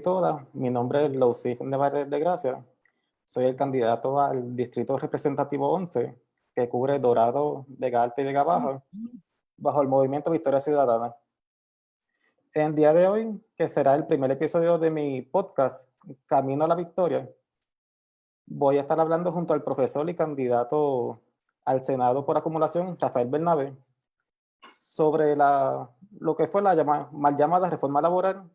todas. Mi nombre es Lausif Nevares de Gracia. Soy el candidato al Distrito Representativo 11, que cubre Dorado, Vega Alta y Vega Baja, bajo el movimiento Victoria Ciudadana. En el día de hoy, que será el primer episodio de mi podcast, Camino a la Victoria, voy a estar hablando junto al profesor y candidato al Senado por acumulación, Rafael Bernabe, sobre lo que fue la mal llamada reforma laboral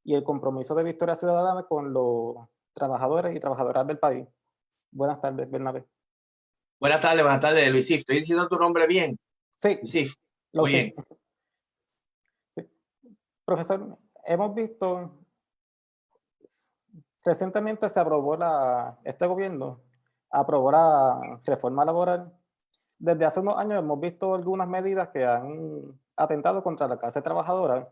y el compromiso de Victoria Ciudadana con los trabajadores y trabajadoras del país. Buenas tardes, Bernabe. Buenas tardes, Luisif. ¿Estoy diciendo tu nombre bien? Sí, Luisif. lo Muy sé. bien. Sí. Profesor, hemos visto, recientemente se aprobó este gobierno aprobó la reforma laboral. Desde hace unos años hemos visto algunas medidas que han atentado contra la clase trabajadora.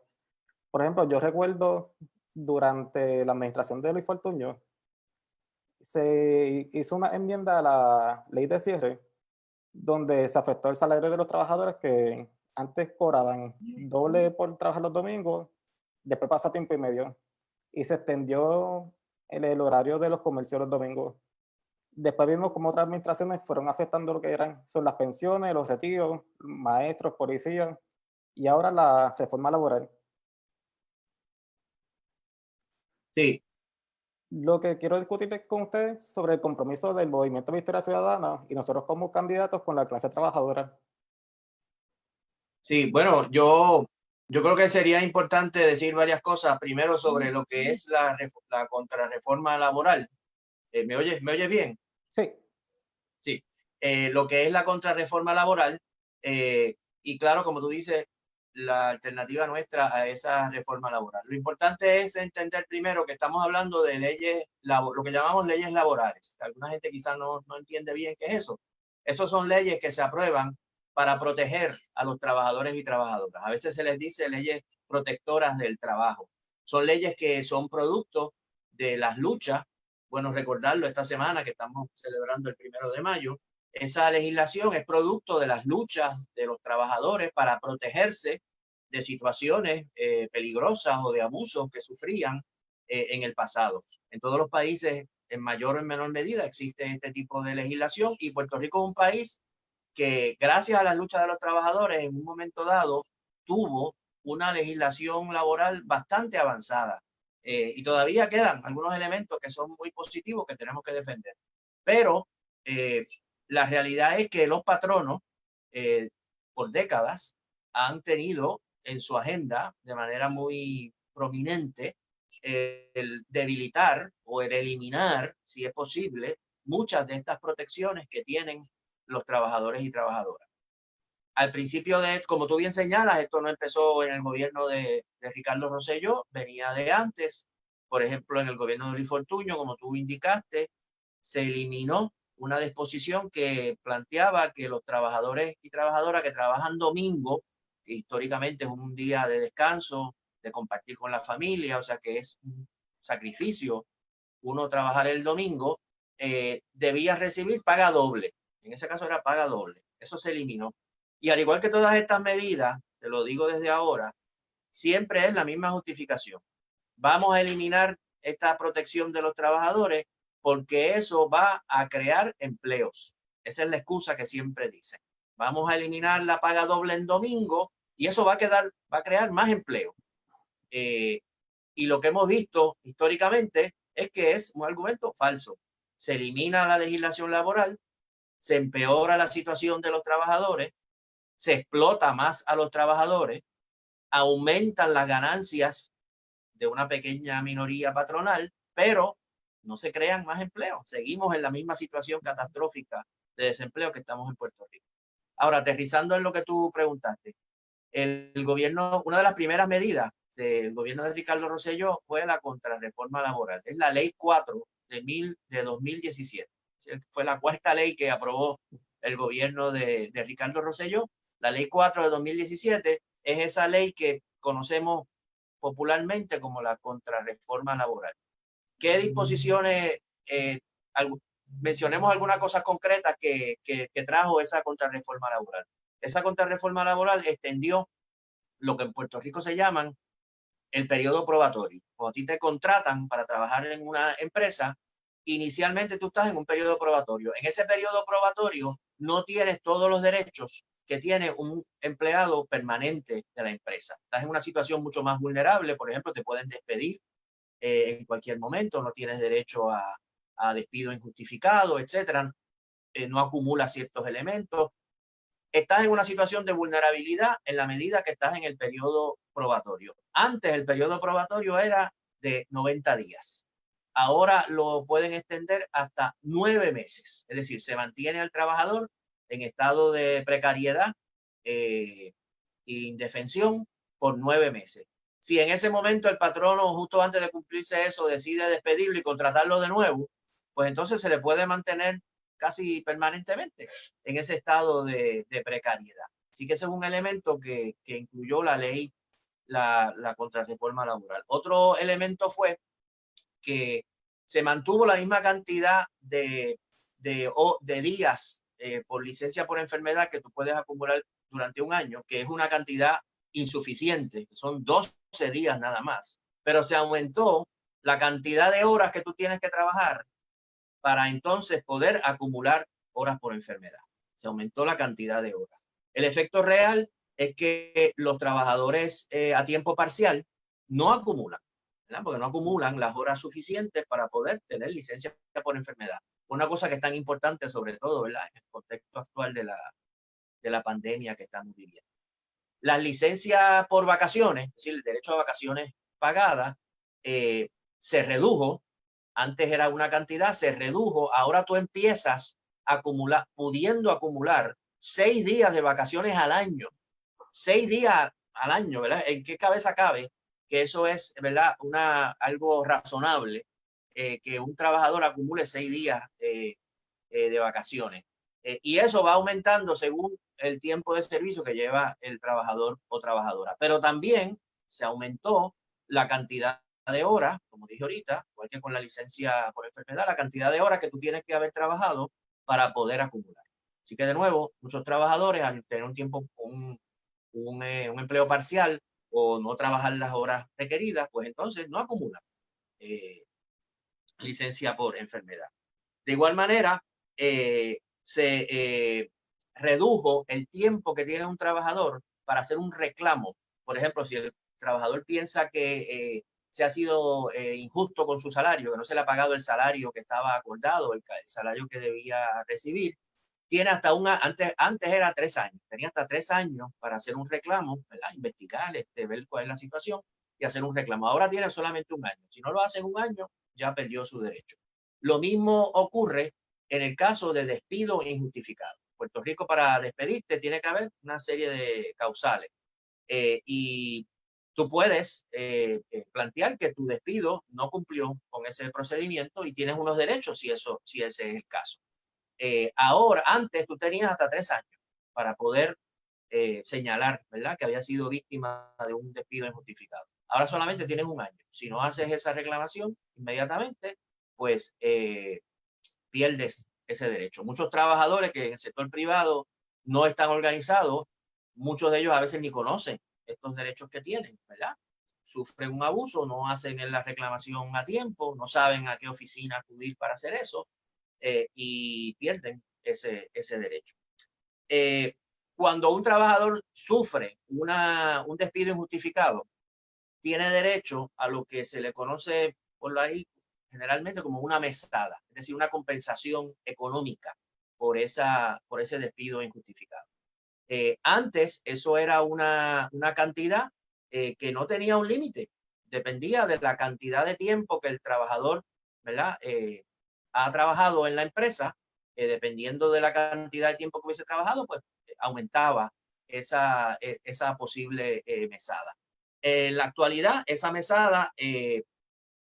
Por ejemplo, yo recuerdo durante la administración de Luis Fortuño, se hizo una enmienda a la ley de cierre, donde se afectó el salario de los trabajadores que antes cobraban doble por trabajar los domingos, después pasó a tiempo y medio, y se extendió el horario de los comercios los domingos. Después vimos cómo otras administraciones fueron afectando lo que son las pensiones, los retiros, maestros, policías, y ahora la reforma laboral. Sí, Lo que quiero discutir con ustedes sobre el compromiso del Movimiento Victoria Ciudadana y nosotros como candidatos con la clase trabajadora. sí. Bueno, yo creo que sería importante decir varias cosas. Primero, sobre lo que es la contrarreforma laboral. ¿Me oyes bien? Sí, Sí. Lo que es la contrarreforma laboral. Y claro, como tú dices, la alternativa nuestra a esa reforma laboral. Lo importante es entender primero que estamos hablando de leyes, lo que llamamos leyes laborales. Alguna gente quizás no entiende bien qué es eso. Esas son leyes que se aprueban para proteger a los trabajadores y trabajadoras. A veces se les dice leyes protectoras del trabajo. Son leyes que son producto de las luchas. Bueno, recordarlo esta semana que estamos celebrando el 1 de mayo. Esa legislación es producto de las luchas de los trabajadores para protegerse de situaciones peligrosas o de abusos que sufrían en el pasado. En todos los países, en mayor o en menor medida, existe este tipo de legislación, y Puerto Rico es un país que, gracias a las luchas de los trabajadores, en un momento dado tuvo una legislación laboral bastante avanzada. Y todavía quedan algunos elementos que son muy positivos que tenemos que defender. Pero la realidad es que los patronos, por décadas, han tenido en su agenda de manera muy prominente el debilitar o el eliminar, si es posible, muchas de estas protecciones que tienen los trabajadores y trabajadoras. Al principio como tú bien señalas, esto no empezó en el gobierno de Ricardo Rosselló, venía de antes. Por ejemplo, en el gobierno de Luis Fortuño, como tú indicaste, se eliminó una disposición que planteaba que los trabajadores y trabajadoras que trabajan domingo, que históricamente es un día de descanso, de compartir con la familia, o sea que es un sacrificio uno trabajar el domingo, debía recibir paga doble. En ese caso era paga doble. Eso se eliminó. Y al igual que todas estas medidas, te lo digo desde ahora, siempre es la misma justificación. Vamos a eliminar esta protección de los trabajadores porque eso va a crear empleos. Esa es la excusa que siempre dicen. Vamos a eliminar la paga doble en domingo y eso va a crear más empleo. Y lo que hemos visto históricamente es que es un argumento falso. Se elimina la legislación laboral, se empeora la situación de los trabajadores, se explota más a los trabajadores, aumentan las ganancias de una pequeña minoría patronal, pero no se crean más empleos. Seguimos en la misma situación catastrófica de desempleo que estamos en Puerto Rico. Ahora, aterrizando en lo que tú preguntaste, el gobierno, una de las primeras medidas del gobierno de Ricardo Rosselló fue la contrarreforma laboral. Es la ley 4 de 2017. Fue la cuarta ley que aprobó el gobierno de Ricardo Rosselló. La ley 4 de 2017 es esa ley que conocemos popularmente como la contrarreforma laboral. ¿Qué disposiciones? Mencionemos algunas cosas concretas que trajo esa contrarreforma laboral. Esa contrarreforma laboral extendió lo que en Puerto Rico se llaman el periodo probatorio. Cuando a ti te contratan para trabajar en una empresa, inicialmente tú estás en un periodo probatorio. En ese periodo probatorio no tienes todos los derechos que tiene un empleado permanente de la empresa. Estás en una situación mucho más vulnerable. Por ejemplo, te pueden despedir en cualquier momento, no tienes derecho a despido injustificado, etcétera. No acumulas ciertos elementos. Estás en una situación de vulnerabilidad en la medida que estás en el periodo probatorio. Antes el periodo probatorio era de 90 días. Ahora lo pueden extender hasta 9 meses. Es decir, se mantiene al trabajador en estado de precariedad e indefensión por 9 meses. Si en ese momento el patrono, justo antes de cumplirse eso, decide despedirlo y contratarlo de nuevo, pues entonces se le puede mantener casi permanentemente en ese estado de precariedad. Así que ese es un elemento que incluyó la ley, la contrarreforma laboral. Otro elemento fue que se mantuvo la misma cantidad de días por licencia por enfermedad que tú puedes acumular durante un año, que es una cantidad insuficiente, que son 12 días nada más, pero se aumentó la cantidad de horas que tú tienes que trabajar para entonces poder acumular horas por enfermedad. Se aumentó la cantidad de horas. El efecto real es que los trabajadores a tiempo parcial no acumulan, ¿verdad? Porque no acumulan las horas suficientes para poder tener licencia por enfermedad. Una cosa que es tan importante, sobre todo, ¿verdad?, en el contexto actual de la pandemia que estamos viviendo. Las licencias por vacaciones, es decir, el derecho a vacaciones pagadas, se redujo. Antes era una cantidad, se redujo. Ahora tú empiezas a acumular, pudiendo acumular 6 días de vacaciones al año. 6 días al año, ¿verdad? ¿En qué cabeza cabe que eso es, ¿verdad?, algo razonable, que un trabajador acumule 6 días de vacaciones? Y eso va aumentando según el tiempo de servicio que lleva el trabajador o trabajadora. Pero también se aumentó la cantidad de horas, como dije ahorita, igual que con la licencia por enfermedad, la cantidad de horas que tú tienes que haber trabajado para poder acumular. Así que de nuevo, muchos trabajadores al tener un tiempo, un empleo parcial o no trabajar las horas requeridas, pues entonces no acumulan licencia por enfermedad. De igual manera, se redujo el tiempo que tiene un trabajador para hacer un reclamo. Por ejemplo, si el trabajador piensa que se ha sido injusto con su salario, que no se le ha pagado el salario que estaba acordado, el salario que debía recibir, tiene hasta antes era 3 años, tenía hasta 3 años para hacer un reclamo, ¿verdad?, investigar, ver cuál es la situación y hacer un reclamo. Ahora tiene solamente 1 año. Si no lo hace en 1 año, ya perdió su derecho. Lo mismo ocurre en el caso de despido injustificado. En Puerto Rico, para despedirte tiene que haber una serie de causales. Y tú puedes plantear que tu despido no cumplió con ese procedimiento y tienes unos derechos si ese es el caso. Ahora, antes tú tenías hasta 3 años para poder señalar, ¿verdad?, que había sido víctima de un despido injustificado. Ahora solamente tienes 1 año. Si no haces esa reclamación inmediatamente, pues pierdes ese derecho. Muchos trabajadores que en el sector privado no están organizados, muchos de ellos a veces ni conocen estos derechos que tienen, ¿verdad? Sufren un abuso, no hacen la reclamación a tiempo, no saben a qué oficina acudir para hacer eso y pierden ese derecho. Cuando un trabajador sufre un despido injustificado, tiene derecho a lo que se le conoce por ahí generalmente como una mesada, es decir, una compensación económica por ese despido injustificado. Antes eso era una cantidad que no tenía un límite, dependía de la cantidad de tiempo que el trabajador, ¿verdad?, ha trabajado en la empresa. Dependiendo de la cantidad de tiempo que hubiese trabajado, pues aumentaba esa posible mesada. En la actualidad, esa mesada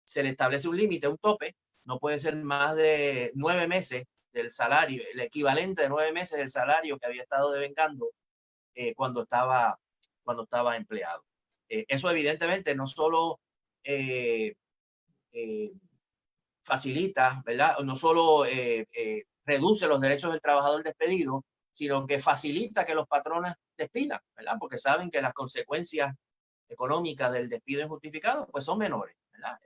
se le establece un límite, un tope, no puede ser más de 9 meses del salario, el equivalente de 9 meses del salario que había estado devengando cuando estaba empleado. Eso evidentemente no solo facilita, ¿verdad?, no solo reduce los derechos del trabajador despedido, sino que facilita que los patrones despidan, ¿verdad?, porque saben que las consecuencias económica del despido injustificado, pues son menores, ¿verdad?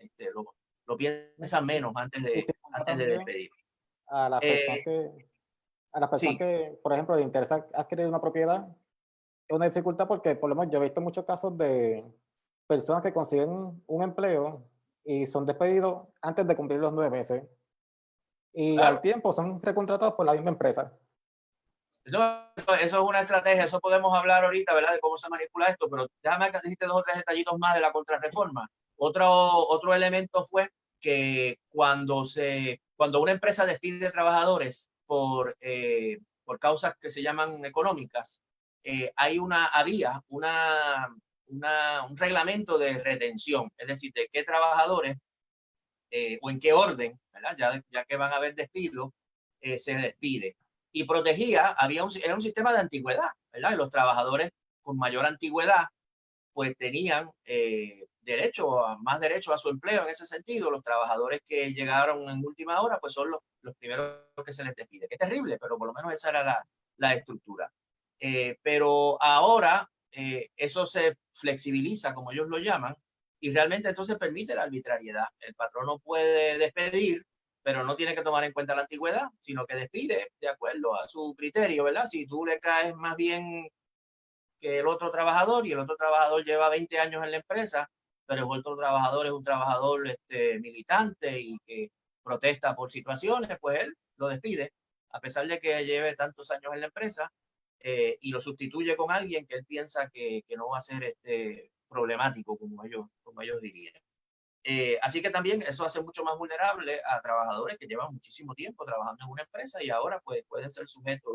Lo piensan menos antes de También despedir. a las personas Sí, que, por ejemplo, les interesa adquirir una propiedad, es una dificultad porque, por lo menos, yo he visto muchos casos de personas que consiguen un empleo y son despedidos antes de cumplir los 9 meses y al claro. tiempo son recontratados por la misma empresa. No, eso es una estrategia, eso podemos hablar ahorita, ¿verdad? De cómo se manipula esto, pero déjame que dijiste 2 o 3 detallitos más de la contrarreforma. Otro elemento fue que cuando una empresa despide trabajadores por causas que se llaman económicas, había un reglamento de retención, es decir, de qué trabajadores o en qué orden, ¿verdad? Ya que van a haber despidos, se despide. Y protegía, era un sistema de antigüedad, ¿verdad? Y los trabajadores con mayor antigüedad, pues tenían más derecho a su empleo en ese sentido. Los trabajadores que llegaron en última hora, pues son los primeros que se les despide. Qué terrible, pero por lo menos esa era la estructura. Pero ahora eso se flexibiliza, como ellos lo llaman, y realmente entonces permite la arbitrariedad. El patrono puede despedir, pero no tiene que tomar en cuenta la antigüedad, sino que despide de acuerdo a su criterio, ¿verdad? Si tú le caes más bien que el otro trabajador y el otro trabajador lleva 20 años en la empresa, pero el otro trabajador es un trabajador militante y que protesta por situaciones, pues él lo despide, a pesar de que lleve tantos años en la empresa, y lo sustituye con alguien que él piensa que no va a ser problemático, como ellos dirían. Así que también eso hace mucho más vulnerable a trabajadores que llevan muchísimo tiempo trabajando en una empresa y ahora pues pueden ser sujetos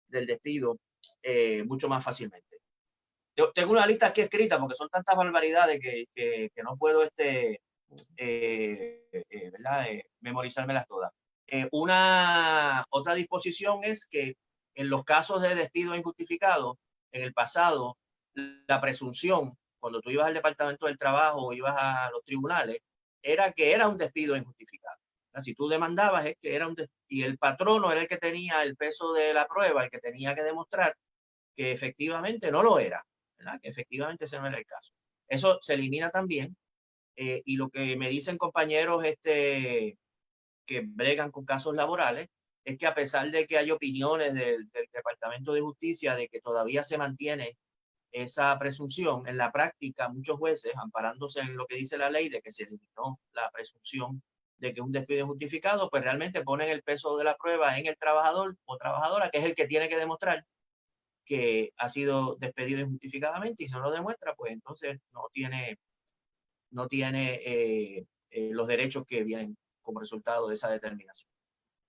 del despido mucho más fácilmente. Yo tengo una lista aquí escrita porque son tantas barbaridades que no puedo ¿verdad? Memorizármelas todas. Otra disposición es que en los casos de despido injustificado, en el pasado, la presunción, cuando tú ibas al Departamento del Trabajo o ibas a los tribunales, era que era un despido injustificado. Si tú demandabas es que era y el patrono era el que tenía el peso de la prueba, el que tenía que demostrar que efectivamente no lo era, ¿verdad? Que efectivamente ese no era el caso. Eso se elimina también, y lo que me dicen compañeros que bregan con casos laborales es que a pesar de que hay opiniones del Departamento de Justicia de que todavía se mantiene esa presunción, en la práctica muchos jueces, amparándose en lo que dice la ley de que se eliminó la presunción de que un despido es justificado, pues realmente ponen el peso de la prueba en el trabajador o trabajadora, que es el que tiene que demostrar que ha sido despedido injustificadamente, y si no lo demuestra, pues entonces no tiene los derechos que vienen como resultado de esa determinación.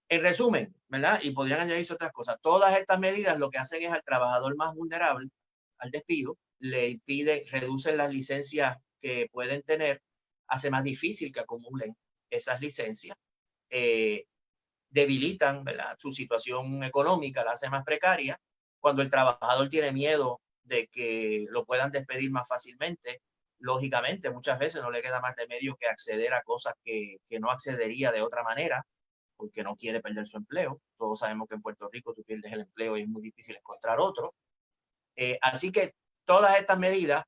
En resumen, ¿verdad? Y podrían añadirse otras cosas. Todas estas medidas lo que hacen es al trabajador más vulnerable al despido, le impide, reducen las licencias que pueden tener, hace más difícil que acumulen esas licencias, debilitan, ¿verdad?, su situación económica, la hace más precaria. Cuando el trabajador tiene miedo de que lo puedan despedir más fácilmente, lógicamente muchas veces no le queda más remedio que acceder a cosas que no accedería de otra manera, porque no quiere perder su empleo. Todos sabemos que en Puerto Rico tú pierdes el empleo y es muy difícil encontrar otro. Así que todas estas medidas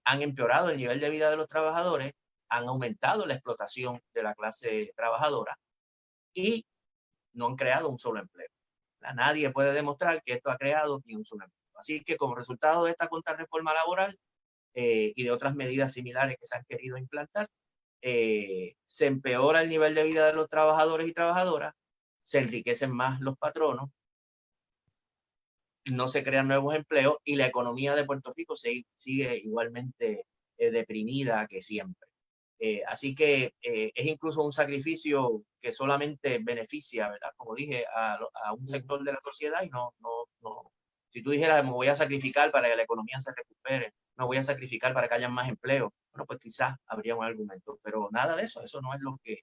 han empeorado el nivel de vida de los trabajadores, han aumentado la explotación de la clase trabajadora y no han creado un solo empleo. Nadie puede demostrar que esto ha creado ni un solo empleo. Así que como resultado de esta contrarreforma laboral y de otras medidas similares que se han querido implantar, se empeora el nivel de vida de los trabajadores y trabajadoras, se enriquecen más los patronos, no se crean nuevos empleos y la economía de Puerto Rico sigue igualmente deprimida que siempre. Así que es incluso un sacrificio que solamente beneficia, ¿verdad? Como dije, a un sector de la sociedad y no. Si tú dijeras, me voy a sacrificar para que la economía se recupere, me voy a sacrificar para que haya más empleo, bueno, pues quizás habría un argumento, pero nada de eso no es lo que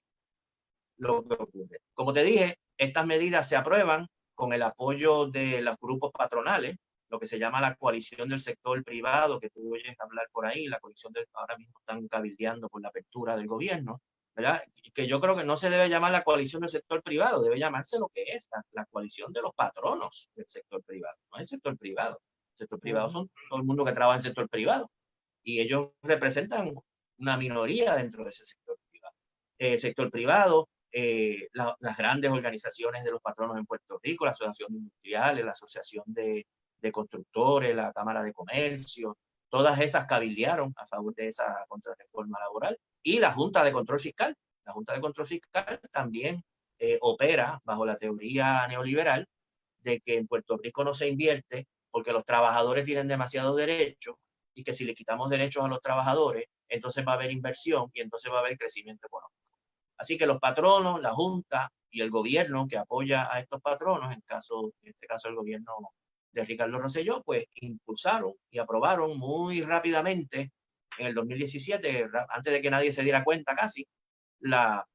ocurre. Como te dije, estas medidas se aprueban con el apoyo de los grupos patronales, lo que se llama la coalición del sector privado, que tú oyes hablar por ahí, la coalición ahora mismo están cabildeando por la apertura del gobierno, ¿verdad? Que yo creo que no se debe llamar la coalición del sector privado, debe llamarse lo que es la coalición de los patronos del sector privado, no es el sector privado. El sector privado son todo el mundo que trabaja en el sector privado. y ellos representan una minoría dentro de ese sector privado. El sector privado, las grandes organizaciones de los patronos en Puerto Rico, la Asociación de Industriales, la Asociación de Constructores, la Cámara de Comercio, todas esas cabildearon a favor de esa contrarreforma laboral, y la Junta de Control Fiscal. La Junta de Control Fiscal también opera bajo la teoría neoliberal de que en Puerto Rico no se invierte porque los trabajadores tienen demasiados derechos, y que si le quitamos derechos a los trabajadores, entonces va a haber inversión y entonces va a haber crecimiento económico. Así que los patronos, la Junta y el gobierno que apoya a estos patronos, en este caso el gobierno de Ricardo Rosselló, pues impulsaron y aprobaron muy rápidamente en el 2017, antes de que nadie se diera cuenta casi, la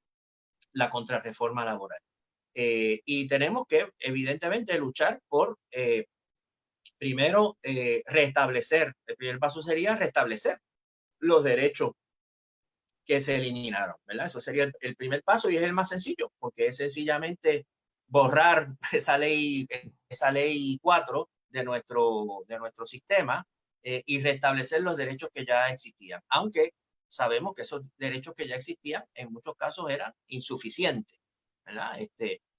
contrarreforma laboral. Y tenemos que, evidentemente, luchar por, primero, restablecer. El primer paso sería restablecer los derechos que se eliminaron, ¿verdad? Eso sería el primer paso, y es el más sencillo, porque es sencillamente borrar esa ley 4 de nuestro sistema, y restablecer los derechos que ya existían, aunque sabemos que esos derechos que ya existían en muchos casos eran insuficientes, ¿verdad?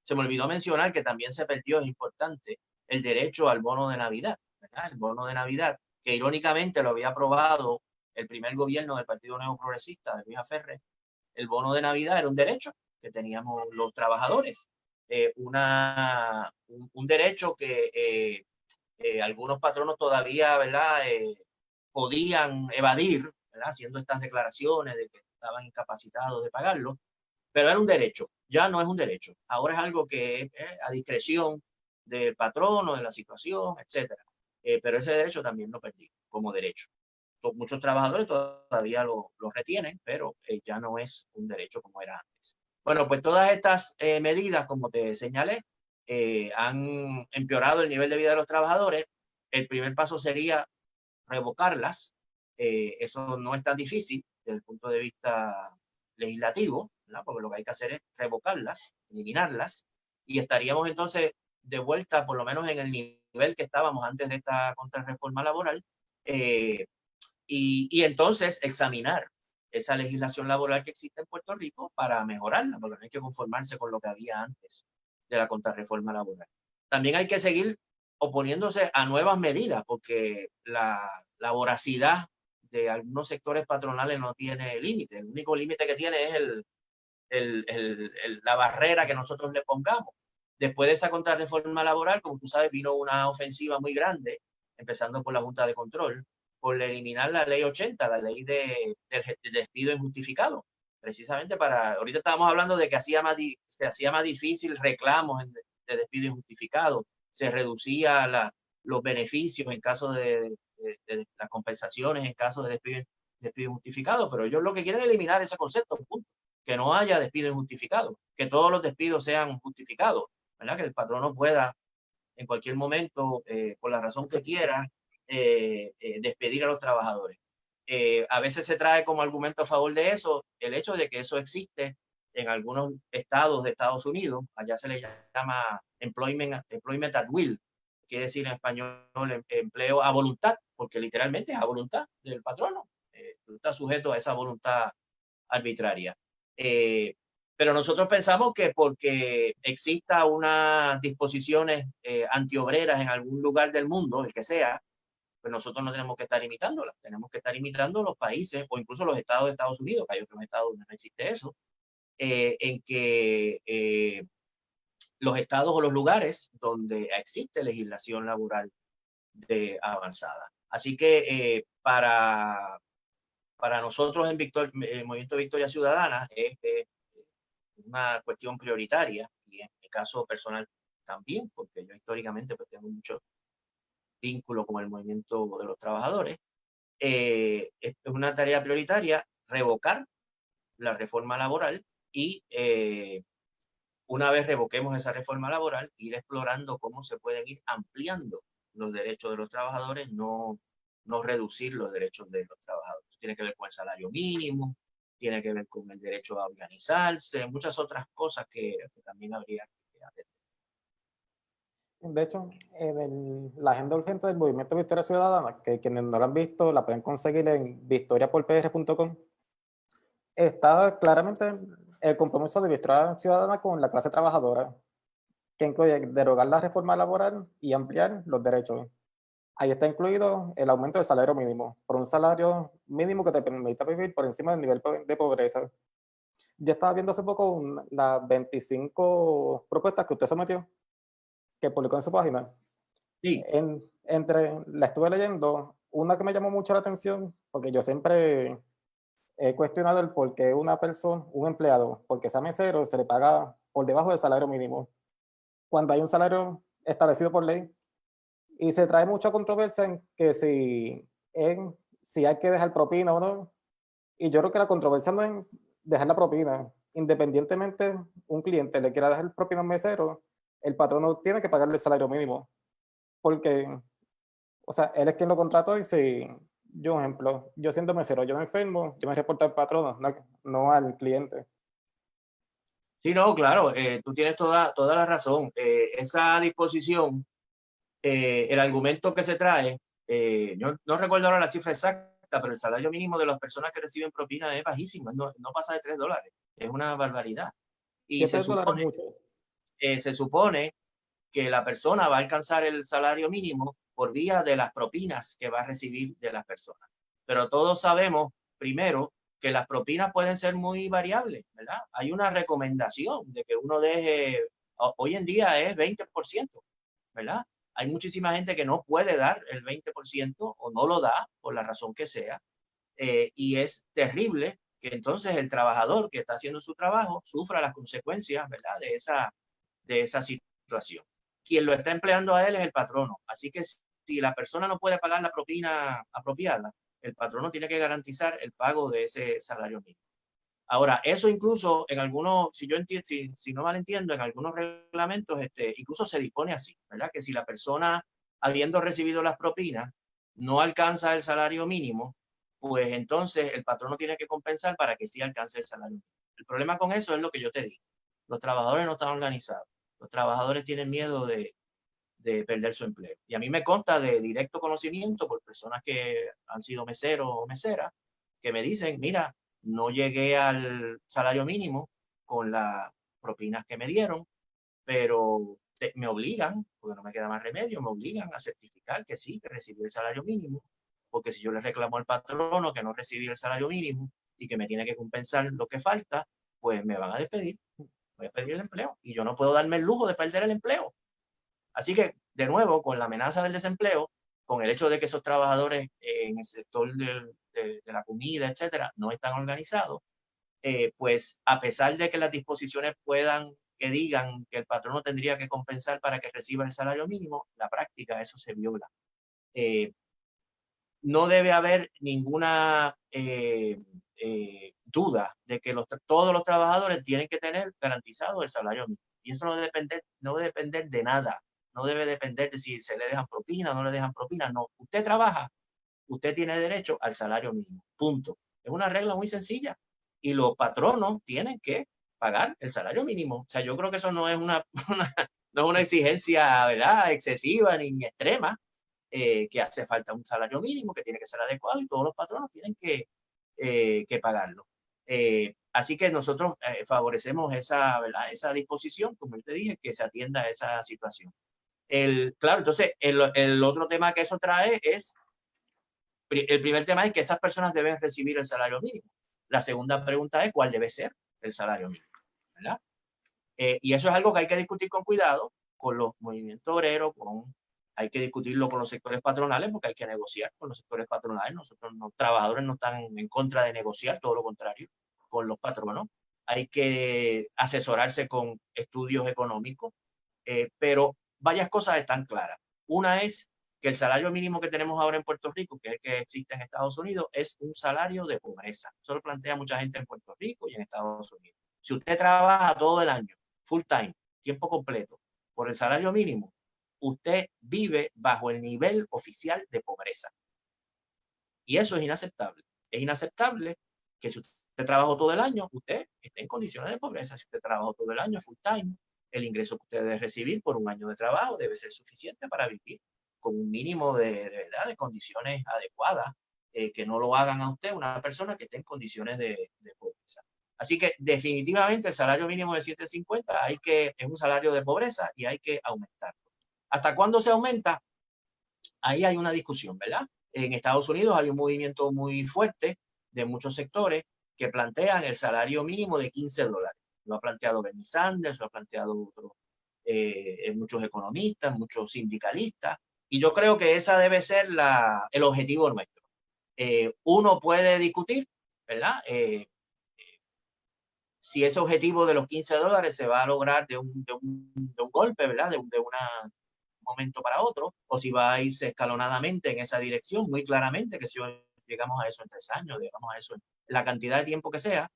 Se me olvidó mencionar que también se perdió, es importante, el derecho al bono de Navidad, ¿verdad? El bono de Navidad, que irónicamente lo había aprobado el primer gobierno del Partido Neoprogresista de Luis Aferre. El bono de Navidad era un derecho que teníamos los trabajadores, un derecho que algunos patronos todavía, ¿verdad? Podían evadir, ¿verdad? Haciendo estas declaraciones de que estaban incapacitados de pagarlo, pero era un derecho, ya no es un derecho. Ahora es algo que es a discreción del patrono, de la situación, etcétera. Pero ese derecho también lo perdí como derecho. Muchos trabajadores todavía lo retienen, pero ya no es un derecho como era antes. Bueno, pues todas estas medidas, como te señalé, han empeorado el nivel de vida de los trabajadores. El primer paso sería revocarlas. Eso no es tan difícil desde el punto de vista legislativo, ¿verdad? Porque lo que hay que hacer es revocarlas, eliminarlas, y estaríamos entonces de vuelta por lo menos en el nivel que estábamos antes de esta contrarreforma laboral, y entonces examinar esa legislación laboral que existe en Puerto Rico para mejorarla, porque no hay que conformarse con lo que había antes de la contrarreforma laboral. También hay que seguir oponiéndose a nuevas medidas, porque la voracidad de algunos sectores patronales no tiene límite. El único límite que tiene es la barrera que nosotros le pongamos. Después de esa contrarreforma laboral, como tú sabes, vino una ofensiva muy grande, empezando por la Junta de Control, por eliminar la ley 80, la ley de despido injustificado. Precisamente ahorita estábamos hablando de que se hacía más difícil reclamos de despido injustificado, se reducía los beneficios en caso de las compensaciones en caso de despido injustificado, pero ellos lo que quieren es eliminar ese concepto, punto. Que no haya despido injustificado, que todos los despidos sean justificados, ¿verdad? Que el patrono pueda en cualquier momento, por la razón que quiera, despedir a los trabajadores. A veces se trae como argumento a favor de eso el hecho de que eso existe en algunos estados de Estados Unidos. Allá se le llama employment at will, quiere decir en español empleo a voluntad, porque literalmente es a voluntad del patrono. Tú estás sujeto a esa voluntad arbitraria. Pero nosotros pensamos que porque exista unas disposiciones antiobreras en algún lugar del mundo, el que sea, pues nosotros no tenemos que estar imitándolas. Tenemos que estar imitando los países o incluso los estados de Estados Unidos, que hay otros estados donde no existe eso, en que los estados o los lugares donde existe legislación laboral avanzada. Así que para nosotros en Movimiento Victoria Ciudadana es una cuestión prioritaria, y en mi caso personal también, porque yo históricamente pues tengo mucho vínculo con el movimiento de los trabajadores. Es una tarea prioritaria revocar la reforma laboral y una vez revoquemos esa reforma laboral, ir explorando cómo se pueden ir ampliando los derechos de los trabajadores, no reducir los derechos de los trabajadores. Tiene que ver con el salario mínimo, tiene que ver con el derecho a organizarse, muchas otras cosas que también habría que atender. De hecho, la agenda urgente del Movimiento Victoria Ciudadana, que quienes no la han visto la pueden conseguir en victoriaporpr.com, está claramente el compromiso de Victoria Ciudadana con la clase trabajadora, que incluye derogar la reforma laboral y ampliar los derechos. Ahí está incluido el aumento del salario mínimo, por un salario mínimo que te permita vivir por encima del nivel de pobreza. Yo estaba viendo hace poco las 25 propuestas que usted sometió, que publicó en su página. Sí, La estuve leyendo, una que me llamó mucho la atención, porque yo siempre he cuestionado el por qué una persona, un empleado, porque sea mesero, se le paga por debajo del salario mínimo, cuando hay un salario establecido por ley. Y se trae mucha controversia en que si hay que dejar propina o no. Y yo creo que la controversia no es dejar la propina. Independientemente un cliente le quiera dejar propina a un mesero, el patrono tiene que pagarle el salario mínimo. Porque, o sea, él es quien lo contrató y si, yo un ejemplo, yo siendo mesero, yo me enfermo, yo me reporto al patrono, no al cliente. sí, no, claro, tú tienes toda la razón. Esa disposición, el argumento que se trae, yo no recuerdo ahora la cifra exacta, pero el salario mínimo de las personas que reciben propina es bajísimo, no pasa de $3, es una barbaridad. Y $7 es mucho. se supone que la persona va a alcanzar el salario mínimo por vía de las propinas que va a recibir de las personas. Pero todos sabemos, primero, que las propinas pueden ser muy variables, ¿verdad? Hay una recomendación de que uno deje, hoy en día es 20%, ¿verdad? Hay muchísima gente que no puede dar el 20% o no lo da por la razón que sea. Y es terrible que entonces el trabajador que está haciendo su trabajo sufra las consecuencias, ¿verdad? De esa situación. Quien lo está empleando a él es el patrono. Así que si la persona no puede pagar la propina apropiada, el patrono tiene que garantizar el pago de ese salario mínimo. Ahora, eso incluso en algunos, si yo entiendo, si no mal entiendo, en algunos reglamentos, incluso se dispone así, ¿verdad? Que si la persona, habiendo recibido las propinas, no alcanza el salario mínimo, pues entonces el patrono tiene que compensar para que sí alcance el salario mínimo. El problema con eso es lo que yo te digo. Los trabajadores no están organizados. Los trabajadores tienen miedo de perder su empleo. Y a mí me consta de directo conocimiento por personas que han sido meseros o meseras que me dicen, mira, no llegué al salario mínimo con las propinas que me dieron, pero me obligan, porque no me queda más remedio, me obligan a certificar que sí, que recibí el salario mínimo, porque si yo le reclamo al patrono que no recibí el salario mínimo y que me tiene que compensar lo que falta, pues me van a despedir, voy a pedir el empleo y yo no puedo darme el lujo de perder el empleo. Así que, de nuevo, con la amenaza del desempleo, con el hecho de que esos trabajadores en el sector de la comida, etcétera, no están organizados, pues a pesar de que las disposiciones que digan que el patrono tendría que compensar para que reciba el salario mínimo, la práctica eso se viola. No debe haber ninguna duda de que todos los trabajadores tienen que tener garantizado el salario mínimo. Y eso no debe depender de nada. No debe depender de si se le dejan propina o no le dejan propina. No, usted trabaja, usted tiene derecho al salario mínimo. Punto. Es una regla muy sencilla. Y los patronos tienen que pagar el salario mínimo. O sea, yo creo que eso no es no es una exigencia, ¿verdad?, excesiva ni extrema. Que hace falta un salario mínimo que tiene que ser adecuado y todos los patronos tienen que pagarlo. Así que nosotros favorecemos ¿verdad?, esa disposición, como yo te dije, que se atienda a esa situación. Claro, entonces el otro tema que eso trae es, el primer tema es que esas personas deben recibir el salario mínimo. La segunda pregunta es cuál debe ser el salario mínimo, ¿verdad? Y eso es algo que hay que discutir con cuidado con los movimientos obreros, hay que discutirlo con los sectores patronales porque hay que negociar con los sectores patronales. Nosotros, los trabajadores, no están en contra de negociar, todo lo contrario, con los patronos. Hay que asesorarse con estudios económicos, pero varias cosas están claras. Una es que el salario mínimo que tenemos ahora en Puerto Rico, que es el que existe en Estados Unidos, es un salario de pobreza. Eso lo plantea mucha gente en Puerto Rico y en Estados Unidos. Si usted trabaja todo el año, full time, tiempo completo, por el salario mínimo, usted vive bajo el nivel oficial de pobreza. Y eso es inaceptable. Es inaceptable que si usted trabajó todo el año, usted esté en condiciones de pobreza. Si usted trabajó todo el año full time, el ingreso que usted debe recibir por un año de trabajo debe ser suficiente para vivir con un mínimo de verdad, de condiciones adecuadas, que no lo hagan a usted una persona que esté en condiciones de pobreza. Así que definitivamente el salario mínimo de 7.50 es un salario de pobreza y hay que aumentarlo. ¿Hasta cuándo se aumenta? Ahí hay una discusión, ¿verdad? En Estados Unidos hay un movimiento muy fuerte de muchos sectores que plantean el salario mínimo de $15. Lo ha planteado Bernie Sanders, lo ha planteado muchos economistas, muchos sindicalistas, y yo creo que esa debe ser el objetivo nuestro. Uno puede discutir, ¿verdad? Si ese objetivo de los $15 se va a lograr de un golpe, ¿verdad? De un momento para otro, o si va a irse escalonadamente en esa dirección, muy claramente, que si llegamos a eso en 3 años, llegamos a eso en la cantidad de tiempo que sea,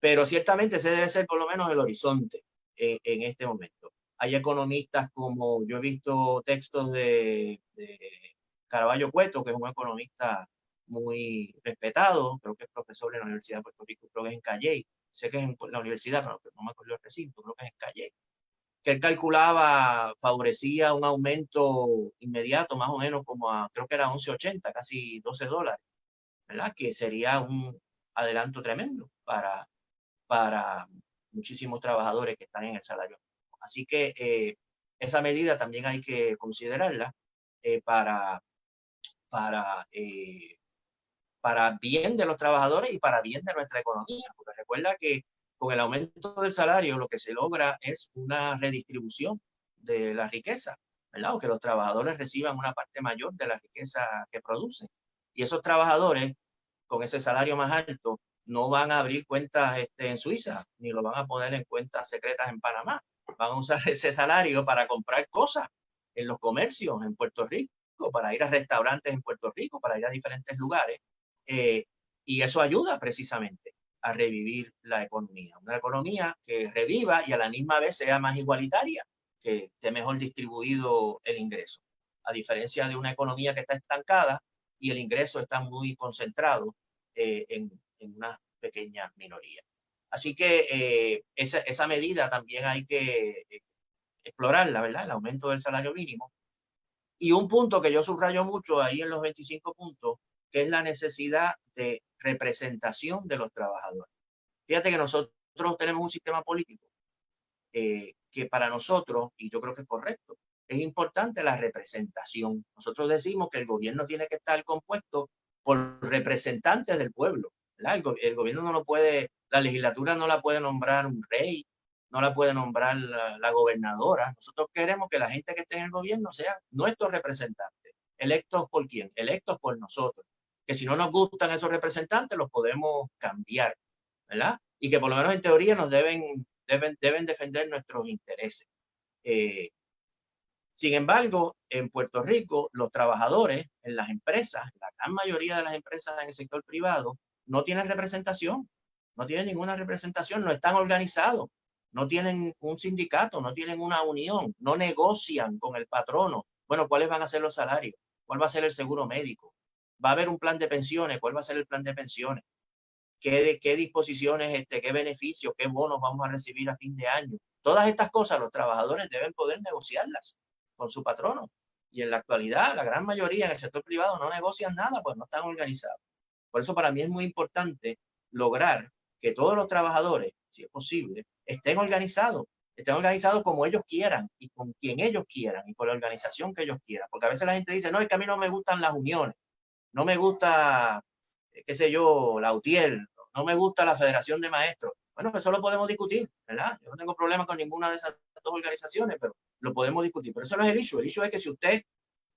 pero ciertamente ese debe ser por lo menos el horizonte en este momento. Hay economistas como, yo he visto textos de Caraballo Cueto, que es un economista muy respetado, creo que es profesor de la Universidad de Puerto Rico, creo que es en Calley, sé que es en la universidad, pero no me acuerdo el recinto, creo que es en Calley, que él calculaba, favorecía un aumento inmediato, más o menos como creo que era 11.80, casi $12, ¿verdad? Que sería un adelanto tremendo para muchísimos trabajadores que están en el salario. Así que esa medida también hay que considerarla para bien de los trabajadores y para bien de nuestra economía, porque recuerda que con el aumento del salario lo que se logra es una redistribución de la riqueza, ¿verdad? O que los trabajadores reciban una parte mayor de la riqueza que producen. Y esos trabajadores con ese salario más alto no van a abrir cuentas en Suiza, ni lo van a poner en cuentas secretas en Panamá. Van a usar ese salario para comprar cosas en los comercios en Puerto Rico, para ir a restaurantes en Puerto Rico, para ir a diferentes lugares. Y eso ayuda precisamente a revivir la economía. Una economía que reviva y a la misma vez sea más igualitaria, que esté mejor distribuido el ingreso. A diferencia de una economía que está estancada y el ingreso está muy concentrado en una pequeña minoría. Así que esa medida también hay que explorarla, ¿verdad? El aumento del salario mínimo. Y un punto que yo subrayo mucho ahí en los 25 puntos, que es la necesidad de representación de los trabajadores. Fíjate que nosotros tenemos un sistema político que para nosotros, y yo creo que es correcto, es importante la representación. Nosotros decimos que el gobierno tiene que estar compuesto por representantes del pueblo, ¿verdad? El gobierno no lo puede, la legislatura no la puede nombrar un rey, no la puede nombrar la gobernadora. Nosotros queremos que la gente que esté en el gobierno sean nuestros representantes. ¿Electos por quién? Electos por nosotros. Que si no nos gustan esos representantes, los podemos cambiar, ¿verdad? Y que por lo menos en teoría nos deben defender nuestros intereses. Sin embargo, en Puerto Rico, los trabajadores en las empresas, la gran mayoría de las empresas en el sector privado, no tienen representación, no tienen ninguna representación, no están organizados, no tienen un sindicato, no tienen una unión, no negocian con el patrono. Bueno, ¿cuáles van a ser los salarios? ¿Cuál va a ser el seguro médico? ¿Va a haber un plan de pensiones? ¿Cuál va a ser el plan de pensiones? ¿Qué disposiciones, qué beneficios, qué bonos vamos a recibir a fin de año? Todas estas cosas los trabajadores deben poder negociarlas con su patrono. Y en la actualidad, la gran mayoría en el sector privado no negocian nada, pues no están organizados. Por eso para mí es muy importante lograr que todos los trabajadores, si es posible, estén organizados como ellos quieran y con quien ellos quieran y con la organización que ellos quieran. Porque a veces la gente dice, no, es que a mí no me gustan las uniones, no me gusta, qué sé yo, la UTIER, no me gusta la Federación de Maestros. Bueno, eso lo podemos discutir, ¿verdad? Yo no tengo problema con ninguna de esas dos organizaciones, pero lo podemos discutir. Pero eso no es el issue. El issue es que si usted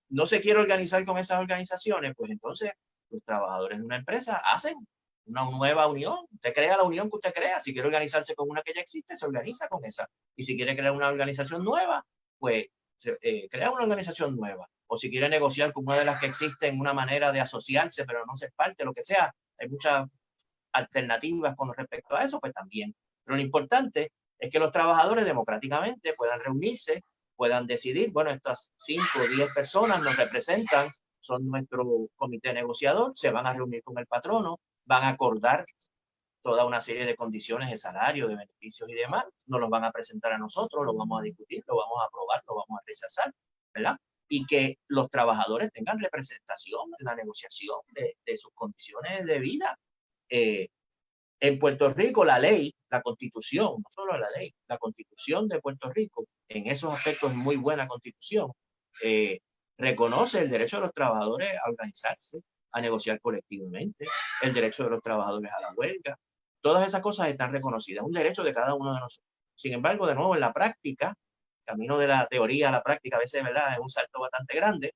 no se quiere organizar con esas organizaciones, pues entonces los trabajadores de una empresa hacen una nueva unión. Usted crea la unión que usted crea. Si quiere organizarse con una que ya existe, se organiza con esa. Y si quiere crear una organización nueva, pues crea una organización nueva. O si quiere negociar con una de las que existen, una manera de asociarse, pero no ser parte, lo que sea. Hay muchas alternativas con respecto a eso, pues también. Pero lo importante es que los trabajadores democráticamente puedan reunirse, puedan decidir, bueno, estas 5 o 10 personas nos representan, son nuestro comité negociador, se van a reunir con el patrono, van a acordar toda una serie de condiciones de salario, de beneficios y demás, nos los van a presentar a nosotros, lo vamos a discutir, lo vamos a aprobar, lo vamos a rechazar, ¿verdad? Y que los trabajadores tengan representación en la negociación de sus condiciones de vida. En Puerto Rico, la ley, la constitución, no solo la ley, la constitución de Puerto Rico, en esos aspectos es muy buena constitución, reconoce el derecho de los trabajadores a organizarse, a negociar colectivamente, el derecho de los trabajadores a la huelga. Todas esas cosas están reconocidas, un derecho de cada uno de nosotros. Sin embargo, de nuevo, en la práctica, camino de la teoría a la práctica, a veces, ¿verdad?, es un salto bastante grande.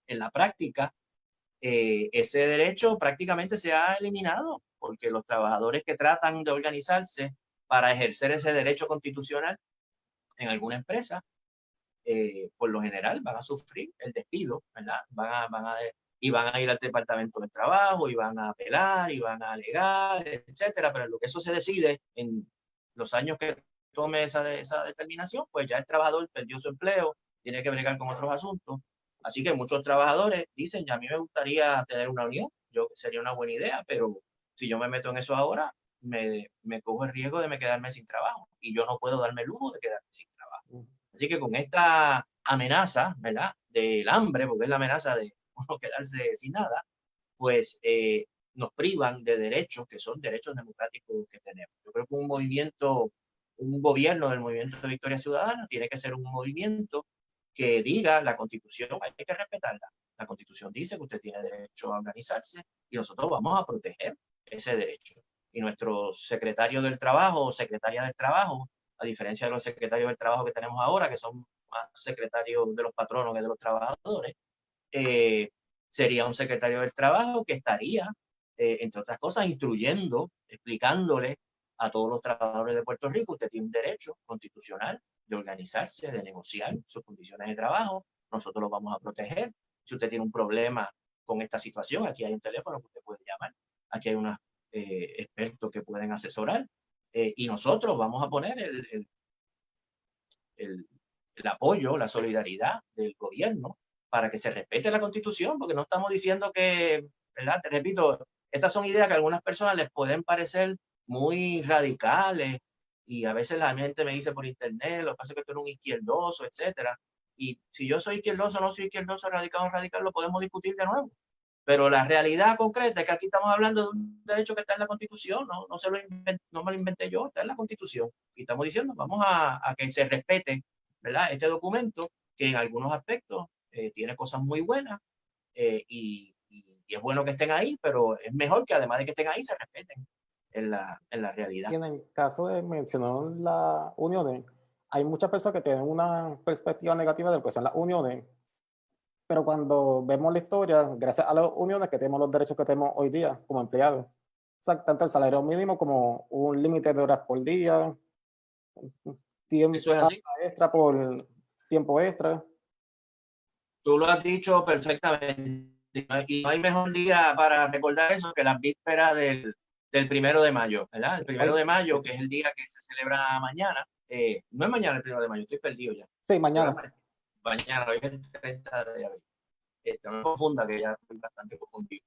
En la práctica, ese derecho prácticamente se ha eliminado, porque los trabajadores que tratan de organizarse para ejercer ese derecho constitucional en alguna empresa, por lo general van a sufrir el despido, ¿verdad? Y van a ir al Departamento del Trabajo, y van a apelar, y van a alegar, etcétera. Pero en lo que eso se decide, en los años que tome esa determinación, pues ya el trabajador perdió su empleo, tiene que bregar con otros asuntos. Así que muchos trabajadores dicen, ya a mí me gustaría tener una unión, sería una buena idea, pero si yo me meto en eso ahora, me cojo el riesgo de me quedarme sin trabajo, y yo no puedo darme el lujo de quedarme sin trabajo. Así que con esta amenaza, ¿verdad?, del hambre, porque es la amenaza de uno quedarse sin nada, pues nos privan de derechos que son derechos democráticos que tenemos. Yo creo que un gobierno del movimiento de Victoria Ciudadana tiene que ser un movimiento que diga, la Constitución hay que respetarla. La Constitución dice que usted tiene derecho a organizarse y nosotros vamos a proteger ese derecho. Y nuestro secretario del Trabajo o secretaria del Trabajo, a diferencia de los secretarios del Trabajo que tenemos ahora, que son más secretarios de los patronos que de los trabajadores, sería un secretario del Trabajo que estaría, entre otras cosas, instruyendo, explicándole a todos los trabajadores de Puerto Rico, usted tiene un derecho constitucional de organizarse, de negociar sus condiciones de trabajo, nosotros los vamos a proteger. Si usted tiene un problema con esta situación, aquí hay un teléfono que usted puede llamar, aquí hay unos expertos que pueden asesorar, y nosotros vamos a poner el apoyo, la solidaridad del gobierno para que se respete la Constitución, porque no estamos diciendo que, ¿verdad? Te repito, estas son ideas que a algunas personas les pueden parecer muy radicales, y a veces la gente me dice por internet, lo que pasa es que tú eres un izquierdoso, etcétera. Y si yo soy izquierdoso, no soy izquierdoso, radical o radical, lo podemos discutir de nuevo. Pero la realidad concreta es que aquí estamos hablando de un derecho que está en la Constitución, no me lo inventé yo, está en la Constitución. Y estamos diciendo, vamos a que se respete, ¿verdad?, este documento, que en algunos aspectos tiene cosas muy buenas, y es bueno que estén ahí, pero es mejor que además de que estén ahí, se respeten en la realidad. Y en el caso de mencionar las uniones, hay muchas personas que tienen una perspectiva negativa de lo que son las uniones, pero cuando vemos la historia, gracias a las uniones que tenemos los derechos que tenemos hoy día como empleados. O sea, tanto el salario mínimo como un límite de horas por día, tiempo Eso es así. extra por tiempo extra. Tú lo has dicho perfectamente. Y no hay mejor día para recordar eso que las vísperas del 1 de mayo, ¿verdad? El 1 de mayo, que es el día que se celebra mañana. No es mañana el 1 de mayo, estoy perdido ya. Sí, mañana. Mañana, hoy es el 30 de abril. No me confunda, que ya estoy bastante confundido.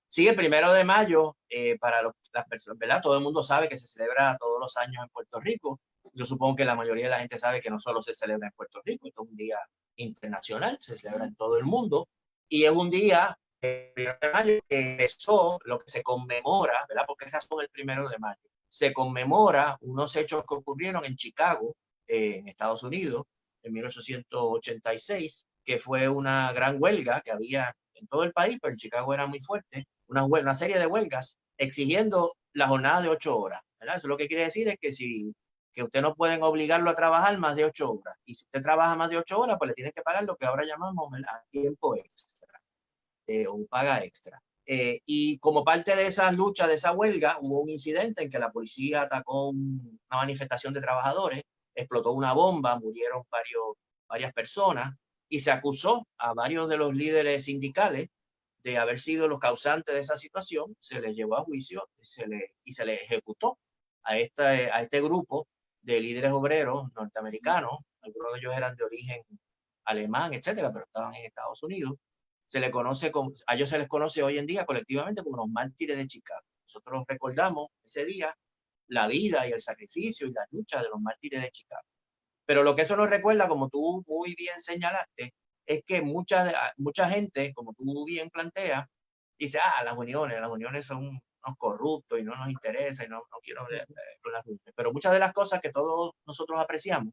Sí, el 1 de mayo, para las personas, ¿verdad? Todo el mundo sabe que se celebra todos los años en Puerto Rico. Yo supongo que la mayoría de la gente sabe que no solo se celebra en Puerto Rico, esto es un día internacional, se celebra en todo el mundo, y es un día, el 1 de mayo, que empezó lo que se conmemora, ¿verdad? ¿Por qué razón el 1 de mayo? Se conmemora unos hechos que ocurrieron en Chicago, en Estados Unidos, en 1886, que fue una gran huelga que había en todo el país, pero en Chicago era muy fuerte, una serie de huelgas exigiendo la jornada de 8 horas, ¿verdad? Eso lo que quiere decir es que usted no pueden obligarlo a trabajar más de 8 horas. Y si usted trabaja más de 8 horas, pues le tienen que pagar lo que ahora llamamos, ¿verdad?, tiempo extra, o paga extra. Y como parte de esa lucha, de esa huelga, hubo un incidente en que la policía atacó una manifestación de trabajadores, explotó una bomba, murieron varias personas, y se acusó a varios de los líderes sindicales de haber sido los causantes de esa situación. Se les llevó a juicio y se les ejecutó a este grupo de líderes obreros norteamericanos. Algunos de ellos eran de origen alemán, etcétera, pero estaban en Estados Unidos. se le conoce a ellos se les conoce hoy en día colectivamente como los mártires de Chicago. Nosotros recordamos ese día la vida y el sacrificio y la lucha de los mártires de Chicago. Pero lo que eso nos recuerda, como tú muy bien señalaste, es que mucha gente, como tú bien planteas, dice, las uniones son unos corruptos y no nos interesa y no quiero hablar con las uniones. Pero muchas de las cosas que todos nosotros apreciamos,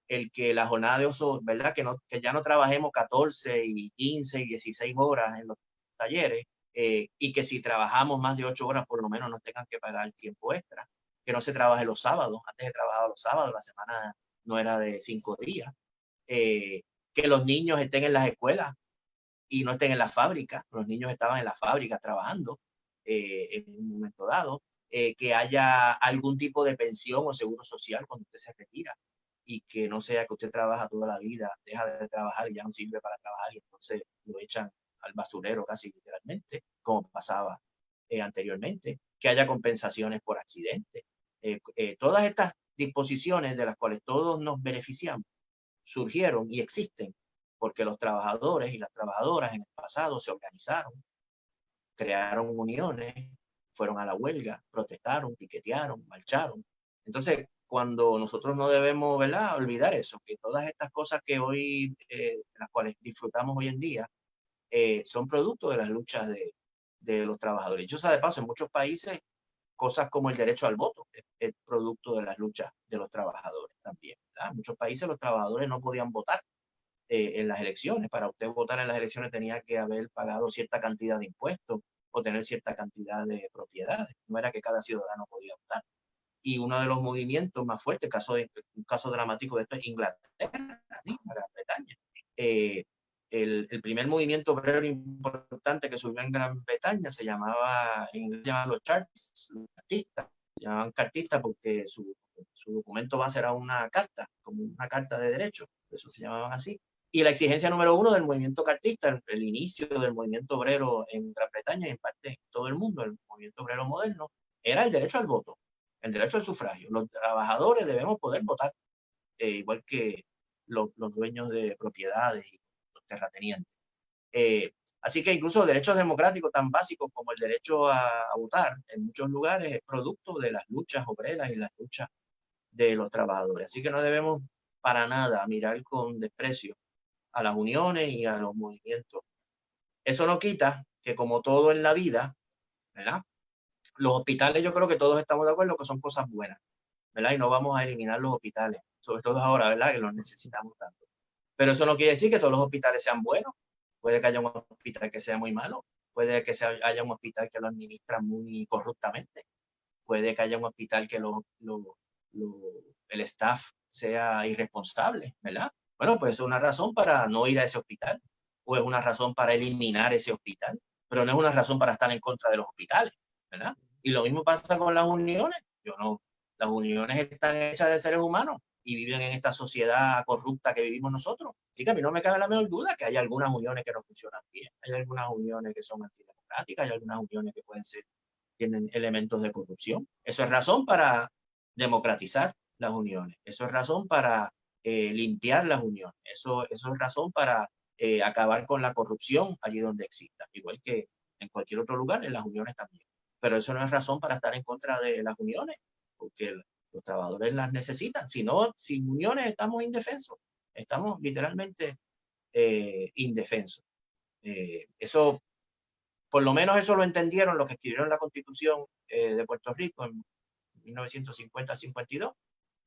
el que la jornada de oso, ¿verdad? Que ya no trabajemos 14 y 15 y 16 horas en los talleres, y que si trabajamos más de 8 horas, por lo menos nos tengan que pagar el tiempo extra, que no se trabaje los sábados. Antes se trabajaba los sábados, la semana no era de 5 días, que los niños estén en las escuelas y no estén en las fábricas. Los niños estaban en las fábricas trabajando en un momento dado, que haya algún tipo de pensión o seguro social cuando usted se retira, y que no sea que usted trabaja toda la vida, deja de trabajar y ya no sirve para trabajar y entonces lo echan al basurero casi literalmente, como pasaba anteriormente, que haya compensaciones por accidentes. Todas estas disposiciones de las cuales todos nos beneficiamos surgieron y existen porque los trabajadores y las trabajadoras en el pasado se organizaron, crearon uniones, fueron a la huelga, protestaron, piquetearon, marcharon. Entonces, cuando nosotros no debemos, ¿verdad?, olvidar eso, que todas estas cosas que hoy, las cuales disfrutamos hoy en día, son producto de las luchas de los trabajadores. Yo sé de paso, en muchos países, cosas como el derecho al voto es producto de las luchas de los trabajadores también, ¿verdad? En muchos países los trabajadores no podían votar en las elecciones. Para usted votar en las elecciones tenía que haber pagado cierta cantidad de impuestos o tener cierta cantidad de propiedades. No era que cada ciudadano podía votar. Y uno de los movimientos más fuertes, un caso dramático de esto es Inglaterra, la Gran Bretaña. El primer movimiento obrero importante que surgió en Gran Bretaña se llamaba, en inglés se llamaban los Chartists, los cartistas. Se llamaban cartistas porque su documento base era una carta, como una carta de derechos, por eso se llamaban así. Y la exigencia número uno del movimiento cartista, el inicio del movimiento obrero en Gran Bretaña y en parte en todo el mundo, el movimiento obrero moderno, era el derecho al voto, el derecho al sufragio. Los trabajadores debemos poder votar, igual que los dueños de propiedades y los terratenientes. Así que incluso derechos democráticos tan básicos como el derecho a votar en muchos lugares es producto de las luchas obreras y las luchas de los trabajadores. Así que no debemos para nada mirar con desprecio a las uniones y a los movimientos. Eso no quita que, como todo en la vida, ¿verdad?, los hospitales, yo creo que todos estamos de acuerdo que son cosas buenas, ¿verdad? Y no vamos a eliminar los hospitales, sobre todo ahora, ¿verdad?, que los necesitamos tanto. Pero eso no quiere decir que todos los hospitales sean buenos. Puede que haya un hospital que sea muy malo, puede que haya un hospital que lo administra muy corruptamente, puede que haya un hospital que el staff sea irresponsable, ¿verdad? Bueno, pues es una razón para no ir a ese hospital, o es una razón para eliminar ese hospital, pero no es una razón para estar en contra de los hospitales, ¿verdad? Y lo mismo pasa con las uniones. Las uniones están hechas de seres humanos y viven en esta sociedad corrupta que vivimos nosotros. Así que a mí no me cabe la menor duda que hay algunas uniones que no funcionan bien, hay algunas uniones que son antidemocráticas, hay algunas uniones que tienen elementos de corrupción. Eso es razón para democratizar las uniones. Eso es razón para limpiar las uniones. Eso es razón para acabar con la corrupción allí donde exista, igual que en cualquier otro lugar, en las uniones también. Pero eso no es razón para estar en contra de las uniones, porque los trabajadores las necesitan. Si no, sin uniones estamos indefensos. Estamos literalmente indefensos. Eso, por lo menos eso lo entendieron los que escribieron la Constitución de Puerto Rico en 1950-52,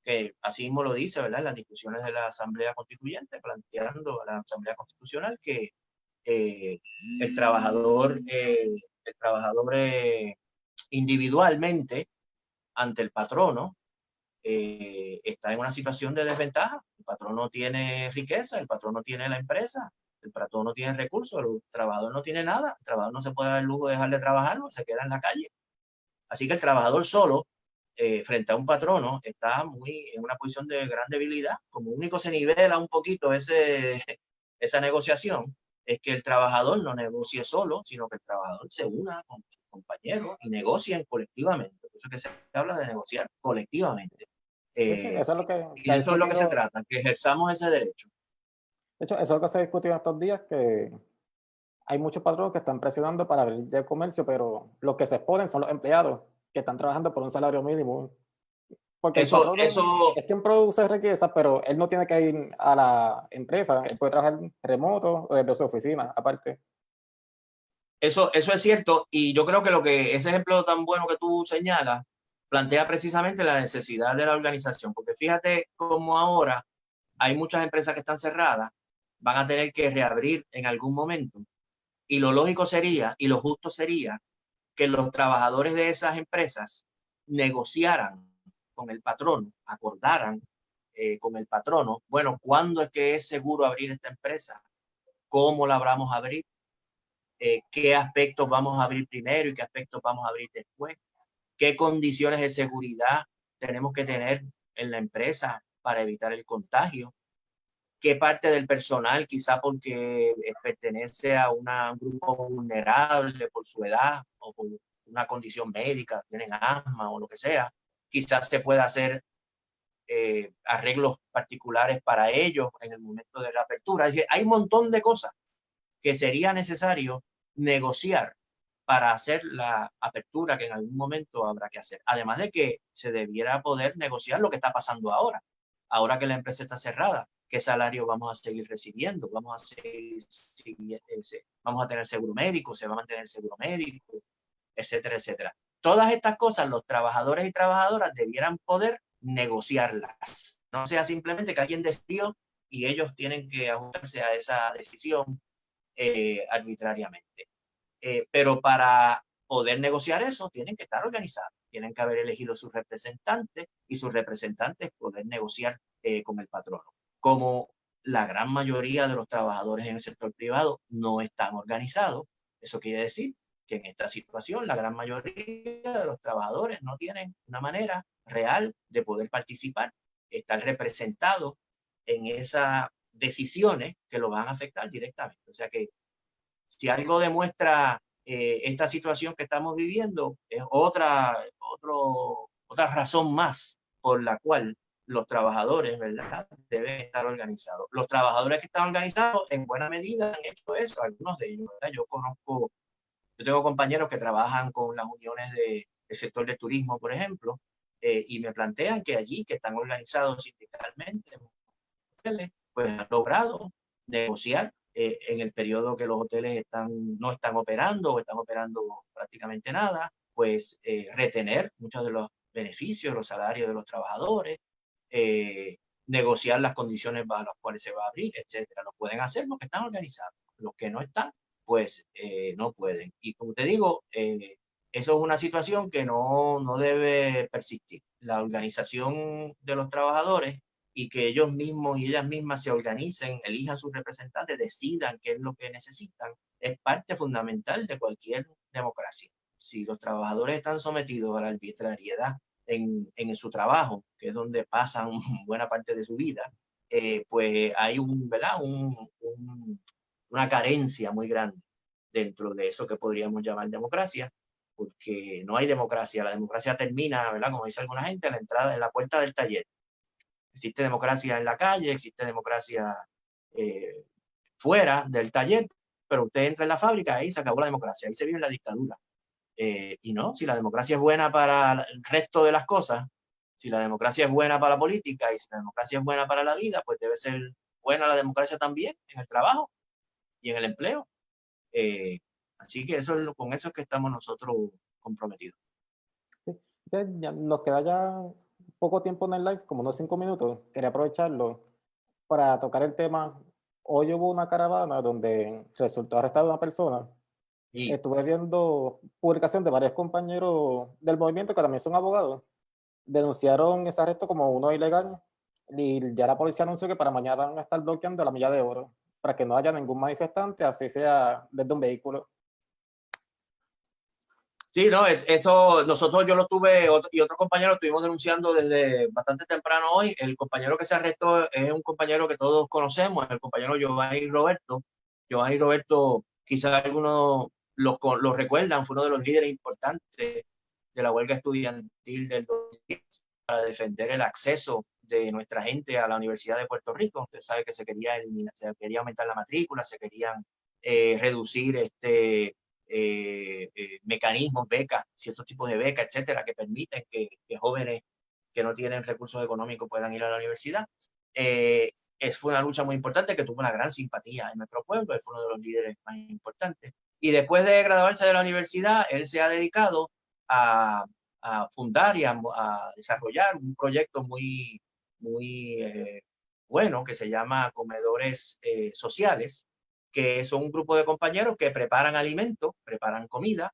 que así mismo lo dice, ¿verdad?, en las discusiones de la Asamblea Constituyente, planteando a la Asamblea Constitucional que el trabajador individualmente ante el patrono está en una situación de desventaja. El patrono tiene riqueza, el patrono tiene la empresa, el patrono tiene recursos, el trabajador no tiene nada, el trabajador no se puede dar el lujo de dejar de trabajar, se queda en la calle. Así que el trabajador solo, frente a un patrono, está en una posición de gran debilidad. Como único se nivela un poquito esa negociación, es que el trabajador no negocie solo, sino que el trabajador se una con sus compañeros y negocien colectivamente. Por eso es que se habla de negociar colectivamente. Sí, sí, eso es lo que Y se ha de eso es lo que se discutido. trata, que ejerzamos ese derecho. De hecho, eso es lo que se discutió en estos días, que hay muchos patronos que están presionando para abrir el comercio, pero los que se exponen son los empleados que están trabajando por un salario mínimo. Porque el Eso, patrono es quien produce riqueza, pero él no tiene que ir a la empresa, él puede trabajar remoto o desde su oficina, aparte. eso es cierto, y yo creo que ese ejemplo tan bueno que tú señalas plantea precisamente la necesidad de la organización, porque fíjate cómo ahora hay muchas empresas que están cerradas, van a tener que reabrir en algún momento, y lo lógico sería, y lo justo sería, que los trabajadores de esas empresas negociaran con el patrono, acordaran con el patrono, bueno, ¿cuándo es que es seguro abrir esta empresa? ¿Cómo la vamos a abrir? ¿Qué aspectos vamos a abrir primero y qué aspectos vamos a abrir después? ¿Qué condiciones de seguridad tenemos que tener en la empresa para evitar el contagio? ¿Qué parte del personal, quizá porque pertenece a un grupo vulnerable por su edad o por una condición médica, tienen asma o lo que sea, quizás se pueda hacer arreglos particulares para ellos en el momento de la apertura? Es decir, hay un montón de cosas que sería necesario negociar para hacer la apertura que en algún momento habrá que hacer. Además de que se debiera poder negociar lo que está pasando ahora. Ahora que la empresa está cerrada, ¿qué salario vamos a seguir recibiendo? Vamos a tener seguro médico, se va a mantener el seguro médico, etcétera, etcétera. Todas estas cosas los trabajadores y trabajadoras debieran poder negociarlas. No sea simplemente que alguien decidió y ellos tienen que ajustarse a esa decisión arbitrariamente. Pero para poder negociar eso, tienen que estar organizados, tienen que haber elegido sus representantes y sus representantes poder negociar con el patrono. Como la gran mayoría de los trabajadores en el sector privado no están organizados, eso quiere decir que en esta situación la gran mayoría de los trabajadores no tienen una manera real de poder participar, estar representados en esas decisiones que lo van a afectar directamente. O sea que si algo demuestra esta situación que estamos viviendo, es otra razón más por la cual los trabajadores, ¿verdad?, deben estar organizados. Los trabajadores que están organizados en buena medida han hecho eso, algunos de ellos, ¿verdad? Yo tengo compañeros que trabajan con las uniones del sector de turismo, por ejemplo, y me plantean que allí, que están organizados sindicalmente, pues han logrado negociar en el periodo que los hoteles no están operando o están operando prácticamente nada, pues retener muchos de los beneficios, los salarios de los trabajadores, negociar las condiciones bajo las cuales se va a abrir, etcétera. Lo pueden hacer los que están organizados. Los que no están, pues no pueden. Y como te digo, eso es una situación que no debe persistir. La organización de los trabajadores y que ellos mismos y ellas mismas se organicen, elijan sus representantes, decidan qué es lo que necesitan, es parte fundamental de cualquier democracia. Si los trabajadores están sometidos a la arbitrariedad en su trabajo, que es donde pasan buena parte de su vida, pues hay una carencia muy grande dentro de eso que podríamos llamar democracia, porque no hay democracia. La democracia termina, ¿verdad?, como dice alguna gente, a la entrada, en la puerta del taller. Existe democracia en la calle, existe democracia fuera del taller, pero usted entra en la fábrica, ahí se acabó la democracia, ahí se vive la dictadura. Y no, si la democracia es buena para el resto de las cosas, si la democracia es buena para la política y si la democracia es buena para la vida, pues debe ser buena la democracia también en el trabajo y en el empleo. Así que con eso es que estamos nosotros comprometidos. Sí. Ya nos queda ya poco tiempo en el live, como unos 5 minutos. Quería aprovecharlo para tocar el tema. Hoy hubo una caravana donde resultó arrestada una persona. Y Estuve viendo publicación de varios compañeros del movimiento que también son abogados. Denunciaron ese arresto como uno ilegal y ya la policía anunció que para mañana van a estar bloqueando la milla de oro para que no haya ningún manifestante, así sea desde un vehículo. sí, no, eso nosotros yo lo tuve y otro compañero estuvimos denunciando desde bastante temprano hoy. El compañero que se arrestó es un compañero que todos conocemos, el compañero Giovanni Roberto. Giovanni Roberto, quizás algunos lo recuerdan, fue uno de los líderes importantes de la huelga estudiantil del 2010 para defender el acceso de nuestra gente a la Universidad de Puerto Rico. Usted sabe que se quería aumentar la matrícula, se querían reducir mecanismos, becas, ciertos tipos de becas, etcétera, que permiten que jóvenes que no tienen recursos económicos puedan ir a la universidad. Fue una lucha muy importante que tuvo una gran simpatía en nuestro pueblo. Él fue uno de los líderes más importantes. Y después de graduarse de la universidad, él se ha dedicado a fundar y a desarrollar un proyecto muy bueno que se llama Comedores Sociales, que son un grupo de compañeros que preparan alimentos, preparan comida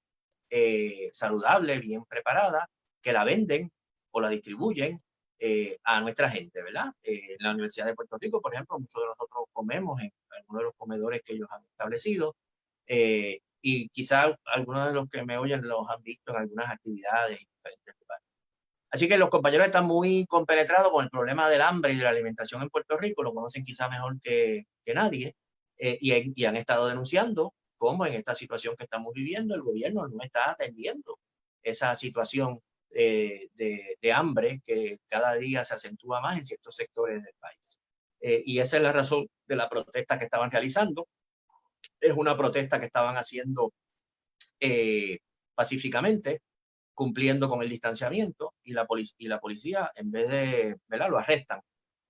saludable, bien preparada, que la venden o la distribuyen a nuestra gente, ¿verdad? En la Universidad de Puerto Rico, por ejemplo, muchos de nosotros comemos en algunos de los comedores que ellos han establecido, y quizás algunos de los que me oyen los han visto en algunas actividades en diferentes lugares. Así que los compañeros están muy compenetrados con el problema del hambre y de la alimentación en Puerto Rico, lo conocen quizás mejor que nadie, y han estado denunciando cómo en esta situación que estamos viviendo el gobierno no está atendiendo esa situación de hambre que cada día se acentúa más en ciertos sectores del país. Y esa es la razón de la protesta que estaban realizando. Es una protesta que estaban haciendo pacíficamente, cumpliendo con el distanciamiento, y la policía, en vez de, ¿verdad?, lo arrestan.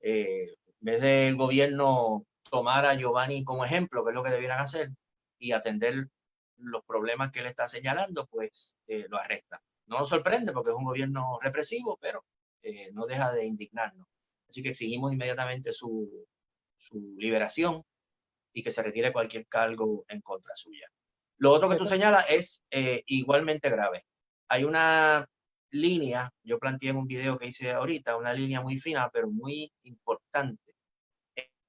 En vez del gobierno tomar a Giovanni como ejemplo, que es lo que debieran hacer, y atender los problemas que él está señalando, pues lo arrestan. No nos sorprende porque es un gobierno represivo, pero no deja de indignarnos. Así que exigimos inmediatamente su liberación y que se retire cualquier cargo en contra suya. Lo otro que tú señalas es igualmente grave. Hay una línea, yo planteé en un video que hice ahorita, una línea muy fina, pero muy importante,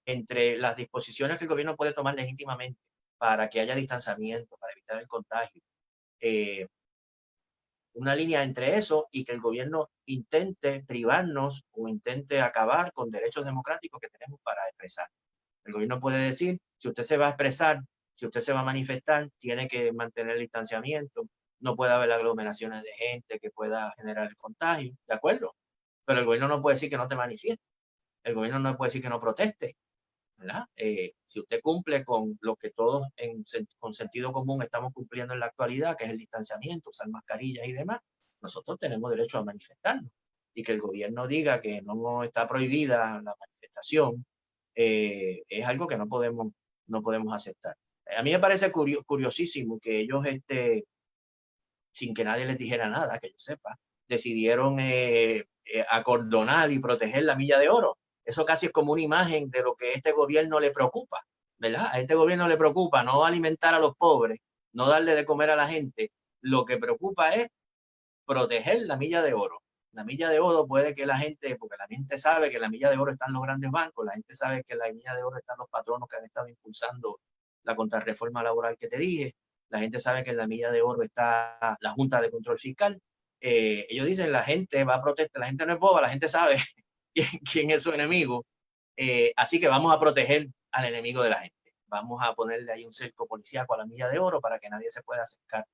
entre las disposiciones que el gobierno puede tomar legítimamente para que haya distanciamiento, para evitar el contagio. Una línea entre eso y que el gobierno intente privarnos o intente acabar con derechos democráticos que tenemos para expresar. El gobierno puede decir, si usted se va a expresar, si usted se va a manifestar, tiene que mantener el distanciamiento, no puede haber aglomeraciones de gente que pueda generar el contagio, ¿de acuerdo? Pero el gobierno no puede decir que no te manifieste, el gobierno no puede decir que no proteste, ¿verdad? Si usted cumple con lo que todos con sentido común estamos cumpliendo en la actualidad, que es el distanciamiento, usar mascarillas y demás, nosotros tenemos derecho a manifestarnos. Y que el gobierno diga que no está prohibida la manifestación, es algo que no podemos aceptar. A mí me parece curiosísimo que ellos, sin que nadie les dijera nada, que yo sepa, decidieron acordonar y proteger la Milla de Oro. Eso casi es como una imagen de lo que a este gobierno le preocupa, ¿verdad? A este gobierno le preocupa no alimentar a los pobres, no darle de comer a la gente. Lo que preocupa es proteger la Milla de Oro. La Milla de Oro puede que la gente, porque la gente sabe que en la Milla de Oro están los grandes bancos, la gente sabe que en la Milla de Oro están los patronos que han estado impulsando la contrarreforma laboral que te dije, la gente sabe que en la Milla de Oro está la Junta de Control Fiscal. Ellos dicen, la gente va a protestar, la gente no es boba, la gente sabe quién es su enemigo, así que vamos a proteger al enemigo de la gente. Vamos a ponerle ahí un cerco policíaco a la Milla de Oro para que nadie se pueda acercar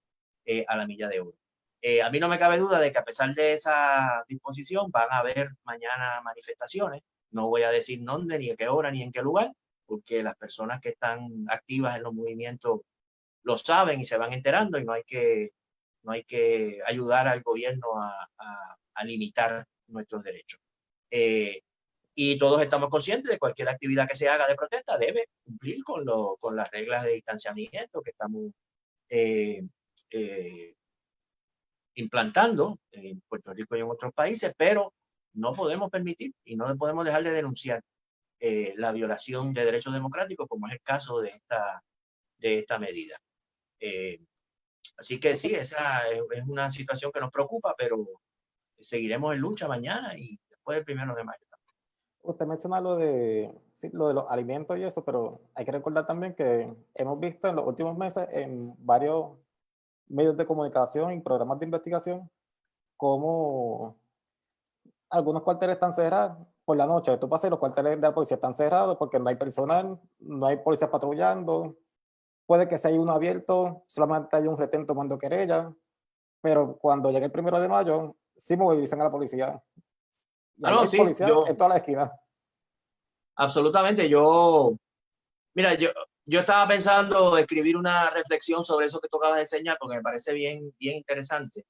a la Milla de Oro. A mí no me cabe duda de que a pesar de esa disposición van a haber mañana manifestaciones. No voy a decir dónde, ni a qué hora, ni en qué lugar, porque las personas que están activas en los movimientos lo saben y se van enterando, y no hay que ayudar al gobierno a limitar nuestros derechos. Y todos estamos conscientes de que cualquier actividad que se haga de protesta debe cumplir con las reglas de distanciamiento que estamos implantando en Puerto Rico y en otros países, pero no podemos permitir y no podemos dejar de denunciar la violación de derechos democráticos, como es el caso de esta medida. Así que sí, esa es una situación que nos preocupa, pero seguiremos en lucha mañana y después del 1 de mayo. Usted menciona lo de los alimentos y eso, pero hay que recordar también que hemos visto en los últimos meses en varios medios de comunicación y programas de investigación cómo algunos cuarteles están cerrados por la noche. Tú pasas y los cuarteles de la policía están cerrados porque no hay personal, no hay policía patrullando. Puede que sea uno abierto, solamente hay un retén tomando querella, pero cuando llegue el 1 de mayo, sí movilizan a la policía. Y ahí hay policía en toda la esquina. Absolutamente, mira, Yo estaba pensando escribir una reflexión sobre eso que tú acabas de enseñar, porque me parece bien, bien interesante.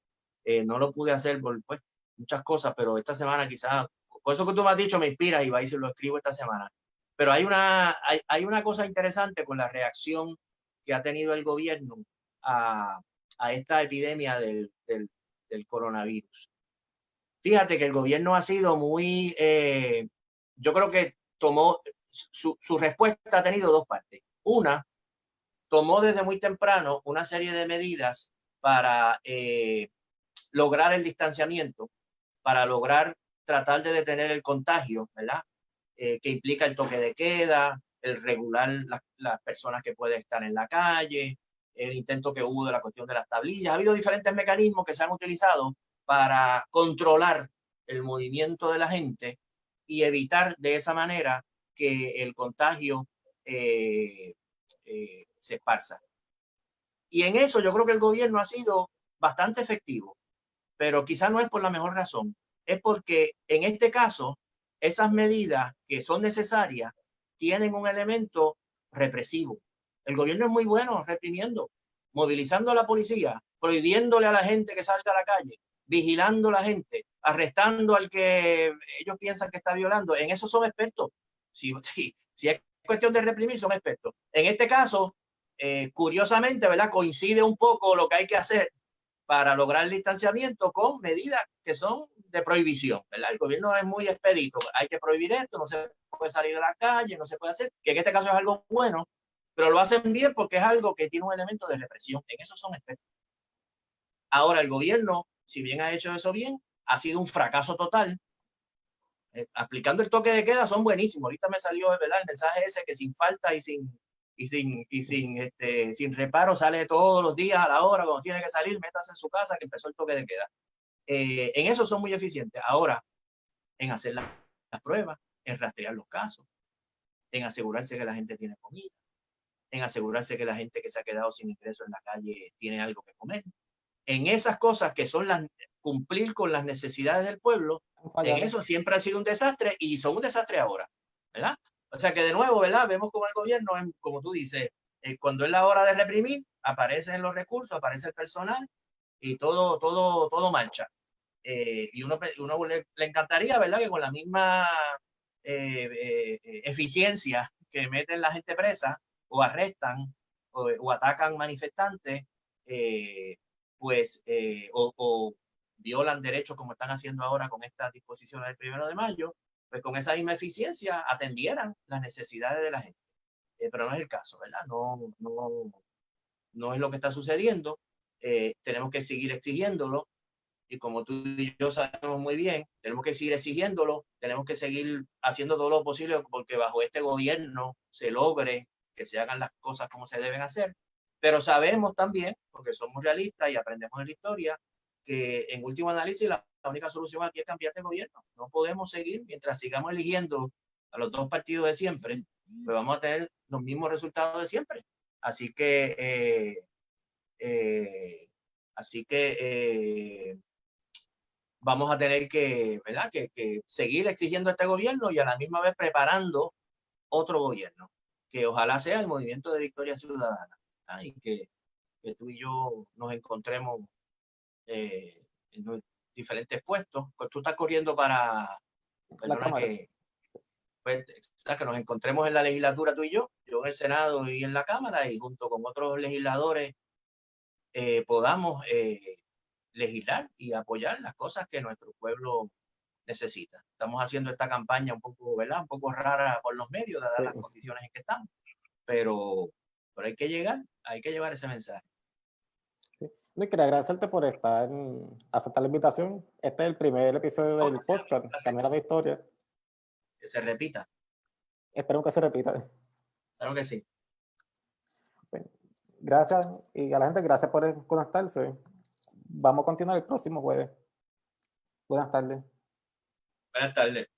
No lo pude hacer por pues, muchas cosas, pero esta semana quizás, por eso que tú me has dicho, me inspira y va y se lo escribo esta semana. Pero hay una cosa interesante con la reacción que ha tenido el gobierno a, a esta epidemia del coronavirus. Fíjate que el gobierno ha sido muy, yo creo que tomó, su respuesta ha tenido dos partes. Una, tomó desde muy temprano una serie de medidas para lograr el distanciamiento, para lograr tratar de detener el contagio, ¿verdad? Que implica el toque de queda, el regular las personas que pueden estar en la calle, el intento que hubo de la cuestión de las tablillas. Ha habido diferentes mecanismos que se han utilizado para controlar el movimiento de la gente y evitar de esa manera que el contagio se esparza. Y en eso yo creo que el gobierno ha sido bastante efectivo, pero quizás no es por la mejor razón. Es porque en este caso, esas medidas que son necesarias tienen un elemento represivo. El gobierno es muy bueno reprimiendo, movilizando a la policía, prohibiéndole a la gente que salga a la calle, vigilando a la gente, arrestando al que ellos piensan que está violando. En eso son expertos. Si es cuestión de reprimir, son expertos. En este caso, curiosamente, ¿verdad? Coincide un poco lo que hay que hacer para lograr el distanciamiento con medidas que son de prohibición, ¿verdad? El gobierno es muy expedito, hay que prohibir esto, no se puede salir a la calle, no se puede hacer, que en este caso es algo bueno, pero lo hacen bien porque es algo que tiene un elemento de represión, en eso son expertos. Ahora el gobierno, si bien ha hecho eso bien, ha sido un fracaso total. Aplicando el toque de queda son buenísimos. Ahorita me salió, ¿verdad?, el mensaje ese que sin falta y sin reparo sale todos los días a la hora, cuando tiene que salir, métase en su casa que empezó el toque de queda. En eso son muy eficientes. Ahora, en hacer las pruebas, en rastrear los casos, en asegurarse que la gente tiene comida, en asegurarse que la gente que se ha quedado sin ingreso en la calle tiene algo que comer. En esas cosas que son cumplir con las necesidades del pueblo, en eso siempre ha sido un desastre y son un desastre ahora, ¿verdad? O sea que de nuevo, ¿verdad? Vemos como el gobierno, como tú dices, cuando es la hora de reprimir, aparecen los recursos, aparece el personal y todo marcha. Y uno le encantaría, ¿verdad? Que con la misma eficiencia que meten la gente presa o arrestan o atacan manifestantes, o violan derechos como están haciendo ahora con estas disposiciones del 1 de mayo, pues con esa misma eficiencia atendieran las necesidades de la gente. Pero no es el caso, ¿verdad? No es lo que está sucediendo. Tenemos que seguir exigiéndolo. Y como tú y yo sabemos muy bien, tenemos que seguir exigiéndolo, tenemos que seguir haciendo todo lo posible porque bajo este gobierno se logre que se hagan las cosas como se deben hacer. Pero sabemos también, porque somos realistas y aprendemos de la historia, que en último análisis la única solución aquí es cambiar de gobierno. No podemos seguir, mientras sigamos eligiendo a los dos partidos de siempre, pues vamos a tener los mismos resultados de siempre. Así que, vamos a tener que, ¿verdad? Que seguir exigiendo a este gobierno y a la misma vez preparando otro gobierno, que ojalá sea el Movimiento de Victoria Ciudadana, ¿verdad? Y que tú y yo nos encontremos en los diferentes puestos. Pues tú estás corriendo para, perdona pues, que nos encontremos en la legislatura tú y yo en el Senado y en la Cámara, y junto con otros legisladores podamos legislar y apoyar las cosas que nuestro pueblo necesita. Estamos haciendo esta campaña un poco, ¿verdad? Un poco rara por los medios, dadas las condiciones en que estamos, pero hay que llevar ese mensaje. Sí. Y quería agradecerte por aceptar la invitación. Este es el primer episodio del podcast, Cambiar la Historia. Que se repita. Espero que se repita. Claro que sí. Bueno, gracias, y a la gente, gracias por conectarse. Vamos a continuar el próximo jueves. Buenas tardes. Buenas tardes.